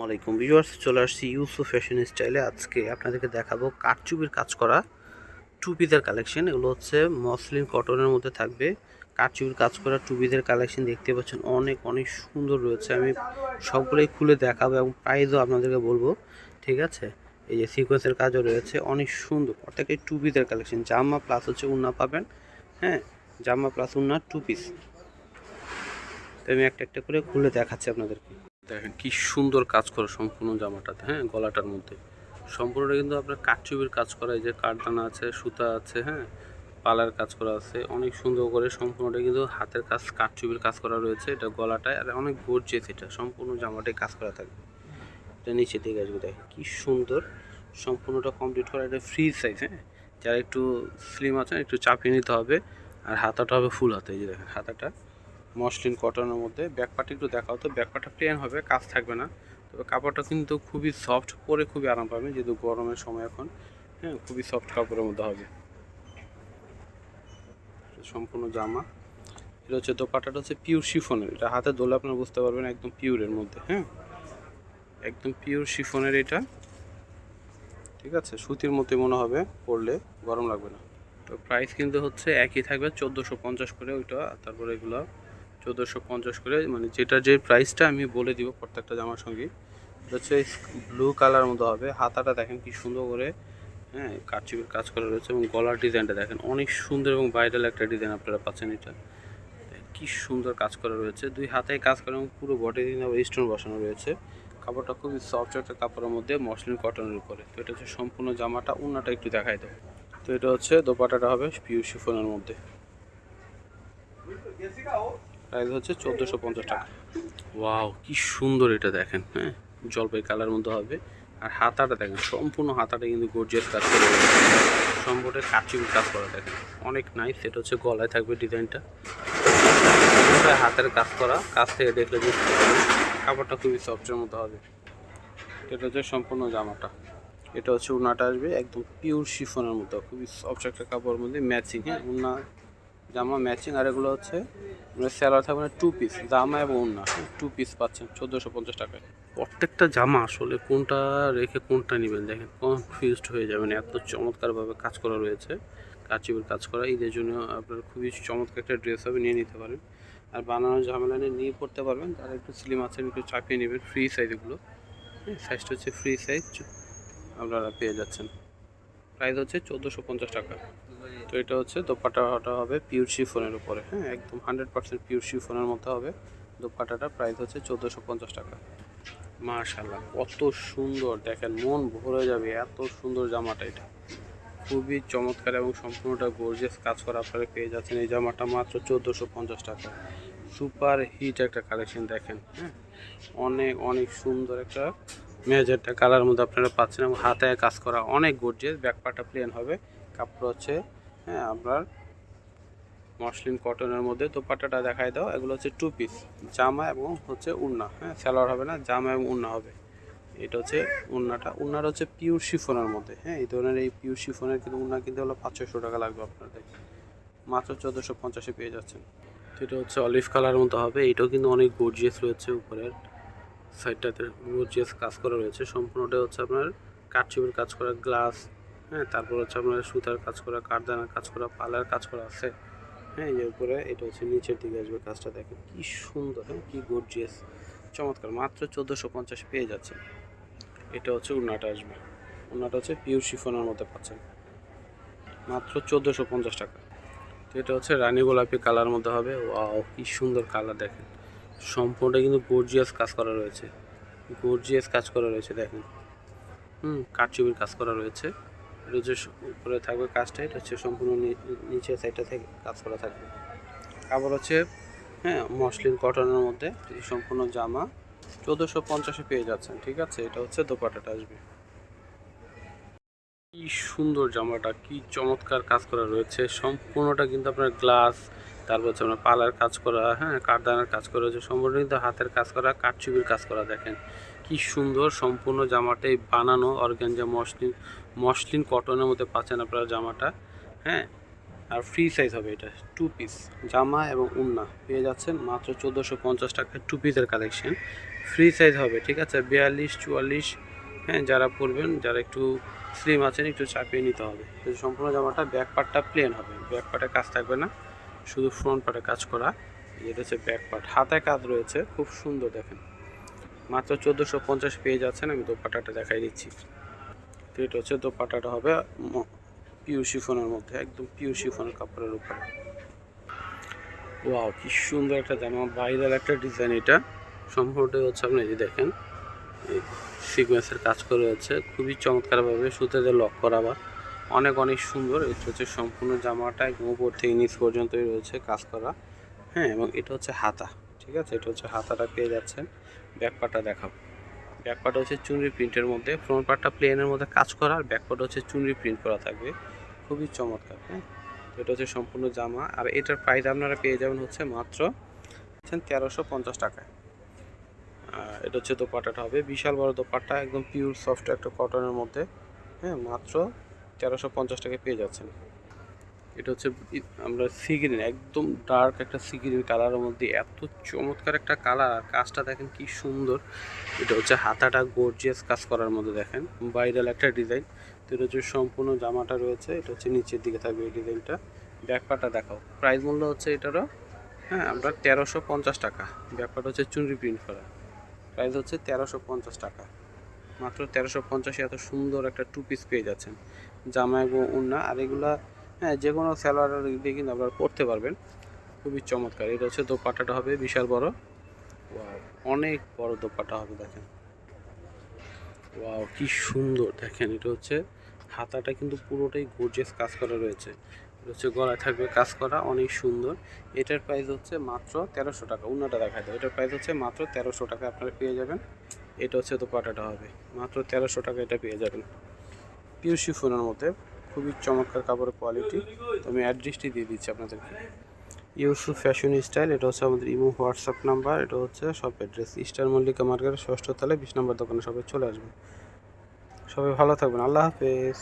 আলাইকুম ভিউয়ার্স, চলে আসছি ইউসুফ ফ্যাশন স্টাইলে। আজকে আপনাদেরকে দেখাবো কারচুপির কাজ করা টু পিসের কালেকশন। এগুলো হচ্ছে মসলিন কটনের মধ্যে থাকবে। কারচুপির কাজ করা টু পিসের কালেকশন দেখতে পাচ্ছেন, অনেক অনেক সুন্দর রয়েছে। আমি সবগুলোই খুলে দেখাবো এবং প্রাইসও আপনাদেরকে বলবো, ঠিক আছে। এই যে সিকোয়েন্সের কাজও রয়েছে, অনেক সুন্দর। প্রত্যেকটাই টু পিসের কালেকশন, জামা প্লাস হচ্ছে উন্না পাবেন। হ্যাঁ, জামা প্লাস উন্না টু পিস। তো আমি একটা একটা করে খুলে দেখাচ্ছি আপনাদেরকে। দেখেন কি সুন্দর কাজ করা সম্পূর্ণ জামাটাতে। হ্যাঁ, গলাটার মধ্যে সম্পূর্ণটা কিন্তু আপনার কাঠচুপির কাজ করা। এই যে কাঠদানা আছে, সুতা আছে, হ্যাঁ, পালার কাজ করা আছে, অনেক সুন্দর করে সম্পূর্ণটা কিন্তু হাতের কাজ, কাঠচুপির কাজ করা রয়েছে। এটা গলাটায় আর অনেক গর্জিয়াস, এটা সম্পূর্ণ জামাটাই কাজ করা থাকবে। এটা নিচে দিকে আসবে, দেখেন কি সুন্দর। সম্পূর্ণটা কমপ্লিট করা, এটা ফ্রি সাইজ। হ্যাঁ, যারা একটু স্লিম আছেন একটু চাপিয়ে নিতে হবে। আর হাতাটা হবে ফুল হাতে। এই যে দেখেন হাতাটা মসলিন কটনের মধ্যে। ব্যাকপার্ট একটু দেখাও তো। ব্যাকপার্টটা প্লেন হবে, কাজ থাকবে না, তবে কাপড়টা কিন্তু খুবই সফট, পরে খুবই আরাম পাবেন যেহেতু গরমের সময় এখন। হ্যাঁ, খুবই সফট কাপড়ের মধ্যে হবে সম্পূর্ণ জামা। এটা হচ্ছে দোপাট্টাটা হচ্ছে পিওর শিফনের। এটা হাতে ধরলে আপনারা বুঝতে পারবেন একদম পিওরের মধ্যে। হ্যাঁ, একদম পিওর শিফনের এটা, ঠিক আছে। সুতির মধ্যে মনে হবে, পরলে গরম লাগবে না। তো প্রাইস কিন্তু হচ্ছে একই থাকবে, 1450 করে ওইটা। তারপরে এগুলো 1450 করে, মানে যেটা যে প্রাইসটা আমি বলে দিব প্রত্যেকটা জামার সঙ্গে। এটা হচ্ছে ব্লু কালার মতো হবে। হাতাটা দেখেন কি সুন্দর করে, হ্যাঁ, কারচুপির কাজ করা রয়েছে। এবং গলার ডিজাইনটা দেখেন অনেক সুন্দর এবং ভাইরাল একটা ডিজাইন আপনারা পাচ্ছেন। এটা কি সুন্দর কাজ করা রয়েছে, দুই হাতেই কাজ করা এবং পুরো বডি দিন আবার স্টোন বসানো রয়েছে। কাপড়টা খুবই সফট একটা কাপড়ের মধ্যে, মসলিন কটনের উপরে। তো এটা হচ্ছে সম্পূর্ণ জামাটা। উন্নাটা একটু দেখাই দাও। তো এটা হচ্ছে দোপাট্টাটা হবে পিওর শিফনের মধ্যে। প্রাইস হচ্ছে 1450 টাকা। ওয়াও, কি সুন্দর এটা দেখেন। হ্যাঁ, জলপাই কালার মধ্যে হবে। আর হাতাটা দেখেন, সম্পূর্ণ হাতাটা কিন্তু গর্জিয়াস কাজ করে রয়েছে। সম্পূর্ণ কারচুপির কাজ করা দেখেন, অনেক নাইস। এটা হচ্ছে গলায় থাকবে ডিজাইনটা, হাতের কাজ করা। কাছ থেকে দেখলে বুঝতে পারবেন কাপড়টা খুবই সফটের মতো হবে। এটা হচ্ছে সম্পূর্ণ জামাটা। এটা হচ্ছে উন্নাটা আসবে একদম পিওর শিফনের মতো, খুবই সফট একটা কাপড়ের মধ্যে ম্যাচিং। হ্যাঁ, উন্না জামা ম্যাচিং। আর এগুলো হচ্ছে স্যালোয়ার থাকবে না, টু পিস জামা এবং উন্না টু পিস পাচ্ছেন 1450 টাকায়। প্রত্যেকটা জামা আসলে কোনটা রেখে কোনটা নেবেন দেখেন, কনফিউজড হয়ে যাবেন, এত চমৎকারভাবে কাজ করা রয়েছে। কারচুপির কাজ করা, ঈদের জন্য আপনার খুবই চমৎকার একটা ড্রেস হবে, নিয়ে নিতে পারেন। আর বানানোর ঝামেলা নিয়ে পড়তে পারবেন। যারা একটু স্লিম আছেন একটু চাপিয়ে নেবেন। ফ্রি সাইজ এগুলো। হ্যাঁ, সাইজটা হচ্ছে ফ্রি সাইজ, আপনারা পেয়ে যাচ্ছেন। প্রাইস হচ্ছে 1450 টাকা। তো এটা হচ্ছে দোপাট্টাটা হবে পিওর শিফনের উপরে। হ্যাঁ, একদম 100% পিওর শিফনের মধ্যে হবে দোপাট্টাটা। প্রাইস হচ্ছে 1450 টাকা। মাশাআল্লাহ, কত সুন্দর দেখেন, মন ভরে যাবে, এত সুন্দর জামাটা। এটা খুবই চমৎকার এবং সম্পূর্ণটা গর্জিয়াস কাজ করা আপনারা পেয়ে যাচ্ছেন। এই জামাটা মাত্র 1450 টাকা। সুপার হিট একটা কালেকশন দেখেন। হ্যাঁ, অনেক অনেক সুন্দর একটা মেজেন্টা কালার মধ্যে আপনারা পাচ্ছেন এবং হাতে কাজ করা, অনেক গর্জিয়াস। ব্যাকপার্টটা প্লেন হবে, কাপড় হচ্ছে, হ্যাঁ, আপনার মসলিন কটনের মধ্যে। দোপাট্টাটা দেখাই দাও। এগুলো হচ্ছে টু পিস জামা এবং হচ্ছে উন্না। হ্যাঁ, সালোয়ার হবে না, জামা এবং উন্না হবে। এটা হচ্ছে উন্নাটা। উন্নাটা হচ্ছে পিওর শিফনের মধ্যে। হ্যাঁ, এই ধরনের এই পিওর শিফনের কিন্তু উন্না কিনতে হলো 500-600 টাকা লাগবে আপনাদের, মাত্র 1450-এ পেয়ে যাচ্ছেন। তো এটা হচ্ছে অলিভ কালার মতো হবে। এটাও কিন্তু অনেক গর্জিয়াস রয়েছে, উপরের সাইডটাতে গর্জিয়াস কাজ করা রয়েছে। সম্পূর্ণটা হচ্ছে আপনার কাঠচুপির কাজ করা, গ্লাস। হ্যাঁ, তারপর হচ্ছে আপনার সুতার কাজ করা, কাঠদানার কাজ করা, পালার কাজ করা আছে। হ্যাঁ, এই উপরে এটা হচ্ছে নিচের দিকে আসবে কাজটা, দেখেন কি সুন্দর। হ্যাঁ, কি গর্জিয়াস, চমৎকার। মাত্র 1450 পেয়ে যাচ্ছেন। এটা হচ্ছে উন্নাটা আসবে। উন্নাটা হচ্ছে পিওর শিফনের মধ্যে পাচ্ছেন, মাত্র 1450 টাকা। তো এটা হচ্ছে রানী গোলাপি কালার মধ্যে হবে। ওয়াও, কি সুন্দর কালার দেখেন। সম্পূর্ণটা কিন্তু গর্জিয়াস কাজ করা রয়েছে, গর্জিয়াস কাজ করা রয়েছে দেখেন। কারচুপির কাজ করা রয়েছে। এটা হচ্ছে উপরে থাকবে কাজটা। এটা হচ্ছে সম্পূর্ণ নিচের সাইডটা থেকে কাজ করা থাকবে। কাপড় হচ্ছে, হ্যাঁ, মসলিন কটনের মধ্যে। সম্পূর্ণ জামা 1450-এ পেয়ে যাচ্ছেন, ঠিক আছে। এটা হচ্ছে দোপাট্টাটা আসবে। কি সুন্দর জামাটা, কি চমৎকার কাজ করা রয়েছে। সম্পূর্ণটা কিন্তু আপনার গ্লাস, তারপর হচ্ছে আপনার পালার কাজ করা, হ্যাঁ, কাঠদানার কাজ করা হচ্ছে। সম্পূর্ণ কিন্তু হাতের কাজ করা, কাঠচুপির কাজ করা দেখেন কি সুন্দর। সম্পূর্ণ জামাটাই বানানো অর্গানজা মসলিন, মসলিন কটনের মধ্যে পাচ্ছেন আপনারা জামাটা। হ্যাঁ, আর ফ্রি সাইজ হবে। এটা টু পিস জামা এবং উন্না পেয়ে যাচ্ছেন মাত্র 1450 টাকায়। টু পিসের কালেকশন ফ্রি সাইজ হবে, ঠিক আছে, 42-44। হ্যাঁ, যারা পরবেন, যারা একটু স্লিম আছেন, একটু চাপিয়ে নিতে হবে। সম্পূর্ণ জামাটা ব্যাক পার্টটা প্লেন হবে, ব্যাক পার্টে কাজ থাকবে না, শুধু ফ্রন্ট পার্টে কাজ করা। এটা হচ্ছে ব্যাক পার্ট, হাতে কাজ রয়েছে, খুব সুন্দর দেখেন। মাত্র 1450 পেয়ে যাচ্ছেন। আমি দোপাট্টাটা দেখাই দিচ্ছি। তো এটা হচ্ছে দোপাট্টাটা হবে পিওর শিফনের মধ্যে, একদম পিওর শিফনের কাপড়ের উপরে। ওয়াও, কি সুন্দর একটা জামা, ভাইরাল একটা ডিজাইন। এটা সম্পূর্ণটাই হচ্ছে আপনি এই যে দেখেন, এই সিকোয়েন্সের কাজ করে হচ্ছে, খুবই চমৎকারভাবে সুতাতে লক করা, বা অনেক অনেক সুন্দর। এটা হচ্ছে সম্পূর্ণ জামাটা একদম উপর থেকে নিচ পর্যন্তই রয়েছে কাজ করা। হ্যাঁ, এবং এটা হচ্ছে হাতা, ঠিক আছে, এটা হচ্ছে হাতাটা পেয়ে যাচ্ছেন। ব্যাক পার্টটা দেখাও। ব্যাক পার্ট হচ্ছে চুনরি প্রিন্টের মধ্যে, ফ্রন্ট পার্টটা প্লেনের মধ্যে কাজ করা, আর ব্যাক পার্ট হচ্ছে চুনরি প্রিন্ট করা থাকবে, খুবই চমৎকার। হ্যাঁ, এটা হচ্ছে সম্পূর্ণ জামা, আর এটার প্রাইস আপনারা পেয়ে যাবেন হচ্ছে মাত্র 1350 টাকায়। এটা হচ্ছে দোপাট্টাটা হবে বিশাল বড় দোপাট্টা, একদম পিওর সফট একটা কটনের মধ্যে। হ্যাঁ, মাত্র 1350 টাকায় পেয়ে যাচ্ছেন। এটা হচ্ছে আমরা সি গ্রিন, একদম ডার্ক একটা সি গ্রিন কালারের মধ্যে, এত চমৎকার একটা কালার, আর কাজটা দেখেন কি সুন্দর। এটা হচ্ছে হাতাটা গর্জিয়াস কাজ করার মধ্যে, দেখেন ভাইরাল একটা ডিজাইন। তো এটা হচ্ছে সম্পূর্ণ জামাটা রয়েছে, এটা হচ্ছে নিচের দিকে থাকবে এই ডিজাইনটা। ব্যাক পার্টটা দেখাও। প্রাইস মূল্য হচ্ছে এটারও, হ্যাঁ, আমরা 1350 টাকা। ব্যাক পার্ট হচ্ছে চুনরি প্রিন্ট করা, প্রাইস হচ্ছে 1350 টাকা। মাত্র 1350 এত সুন্দর একটা টু পিস পেয়ে যাচ্ছেন, জামা এবং ওড়না। আর এগুলা, হ্যাঁ, যে কোনো সালোয়ার দিয়ে কিন্তু আপনারা পরতে পারবেন, খুবই চমৎকার। এটা হচ্ছে দোপাট্টাটা হবে বিশাল বড়, ওয়াও, অনেক বড় দোপাট্টা হবে, দেখেন ওয়াও, কি সুন্দর দেখেন। এটা হচ্ছে হাতাটা কিন্তু পুরোটাই গর্জিয়াস কাজ করা রয়েছে। এটা হচ্ছে গলায় থাকবে কাজ করা, অনেক সুন্দর। এটার প্রাইস হচ্ছে মাত্র 1300 টাকা। অন্যটা দেখায় দাও। এটার প্রাইস হচ্ছে মাত্র 1300 টাকা আপনারা পেয়ে যাবেন। এটা হচ্ছে দোপাট্টাটা হবে মাত্র 1300 টাকা, এটা পেয়ে যাবেন পিওর শিফনের মধ্যে, খুবই চমৎকার কাপড়ের কোয়ালিটি। তো আমি অ্যাড্রেসটি দিয়ে দিচ্ছি আপনাদেরকে, ইউসুফ ফ্যাশন স্টাইল। এটা হচ্ছে আমাদের ইমো হোয়াটসঅ্যাপ নাম্বার। এটা হচ্ছে সব অ্যাড্রেস ইস্টার মল্লিকা মার্কেটের 6ষ্ঠ তলায় 20 নম্বর দোকানে সবাই চলে আসবেন। সবাই ভালো থাকবেন, আল্লাহ হাফেজ।